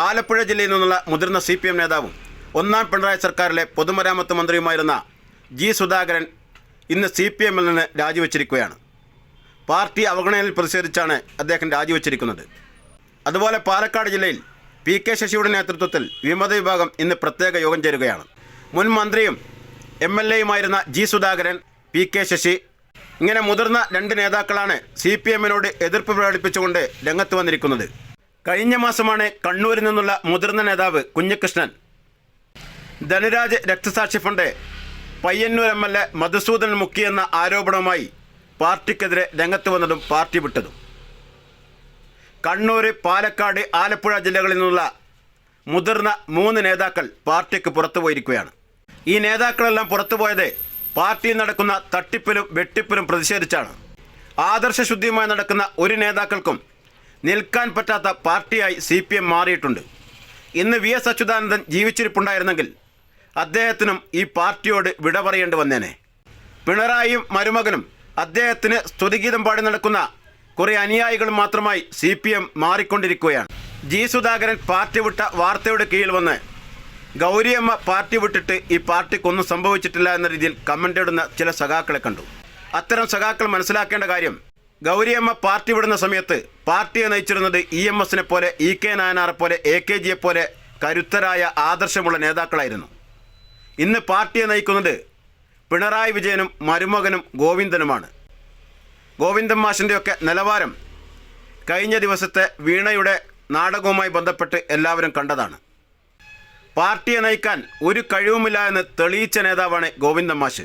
ആലപ്പുഴ ജില്ലയിൽ നിന്നുള്ള മുതിർന്ന CPM നേതാവും ഒന്നാം പിണറായി സർക്കാരിലെ പൊതുമരാമത്ത് മന്ത്രിയുമായിരുന്ന ജി സുധാകരൻ ഇന്ന് CPMൽ നിന്ന് രാജിവെച്ചിരിക്കുകയാണ്. പാർട്ടി അവഗണനയിൽ പ്രതിഷേധിച്ചാണ് അദ്ദേഹം രാജിവെച്ചിരിക്കുന്നത്. അതുപോലെ പാലക്കാട് ജില്ലയിൽ PK ശശിയുടെ നേതൃത്വത്തിൽ വിമത വിഭാഗം ഇന്ന് പ്രത്യേക യോഗം ചേരുകയാണ്. മുൻ മന്ത്രിയും MLAയുമായിരുന്ന ജി സുധാകരൻ, PK ശശി ഇങ്ങനെ മുതിർന്ന രണ്ട് നേതാക്കളാണ് CPMനോട് എതിർപ്പ് പ്രകടിപ്പിച്ചുകൊണ്ട് രംഗത്ത് വന്നിരിക്കുന്നത്. കഴിഞ്ഞ മാസമാണ് കണ്ണൂരിൽ നിന്നുള്ള മുതിർന്ന നേതാവ് കുഞ്ഞികൃഷ്ണൻ ധനരാജ് രക്തസാക്ഷി ഫണ്ട് പയ്യന്നൂർ MLA മധുസൂദൻ മുക്കിയെന്ന ആരോപണവുമായി പാർട്ടിക്കെതിരെ രംഗത്ത് വന്നതും പാർട്ടി വിട്ടതും. കണ്ണൂർ, പാലക്കാട്, ആലപ്പുഴ ജില്ലകളിൽ നിന്നുള്ള മുതിർന്ന 3 നേതാക്കൾ പാർട്ടിക്ക് പുറത്തുപോയിരിക്കുകയാണ്. ഈ നേതാക്കളെല്ലാം പുറത്തുപോയത് പാർട്ടിയിൽ നടക്കുന്ന തട്ടിപ്പിലും വെട്ടിപ്പിലും പ്രതിഷേധിച്ചാണ്. ആദർശശുദ്ധിയുമായി നടക്കുന്ന ഒരു നേതാക്കൾക്കും നിൽക്കാൻ പറ്റാത്ത പാർട്ടിയായി CPM മാറിയിട്ടുണ്ട്. ഇന്ന് VS അച്യുതാനന്ദൻ ജീവിച്ചിരിപ്പുണ്ടായിരുന്നെങ്കിൽ അദ്ദേഹത്തിനും ഈ പാർട്ടിയോട് വിട പറയേണ്ടി വന്നേനെ. പിണറായിയും മരുമകനും അദ്ദേഹത്തിന് സ്തുതിഗീതം പാടി നടക്കുന്ന കുറേ അനുയായികളും മാത്രമായി CPM മാറിക്കൊണ്ടിരിക്കുകയാണ്. ജി സുധാകരൻ പാർട്ടി വിട്ട വാർത്തയുടെ കീഴിൽ വന്ന് ഗൗരിയമ്മ പാർട്ടി വിട്ടിട്ട് ഈ പാർട്ടിക്കൊന്നും സംഭവിച്ചിട്ടില്ല എന്ന രീതിയിൽ കമൻ്റ് ഇടുന്ന ചില സഖാക്കളെ കണ്ടു. അത്തരം സഖാക്കൾ മനസ്സിലാക്കേണ്ട കാര്യം, ഗൗരിയമ്മ പാർട്ടി വിടുന്ന സമയത്ത് പാർട്ടിയെ നയിച്ചിരുന്നത് EMSനെ പോലെ, EK നായനാറെ പോലെ, AKGയെ പോലെ കരുത്തരായ ആദർശമുള്ള നേതാക്കളായിരുന്നു. ഇന്ന് പാർട്ടിയെ നയിക്കുന്നത് പിണറായി വിജയനും മരുമകനും ഗോവിന്ദനുമാണ്. ഗോവിന്ദൻ മാഷിൻ്റെയൊക്കെ നിലവാരം കഴിഞ്ഞ ദിവസത്തെ വീണയുടെ നാടകവുമായി ബന്ധപ്പെട്ട് എല്ലാവരും കണ്ടതാണ്. പാർട്ടിയെ നയിക്കാൻ ഒരു കഴിവുമില്ല എന്ന് തെളിയിച്ച നേതാവാണ് ഗോവിന്ദൻ മാഷ്.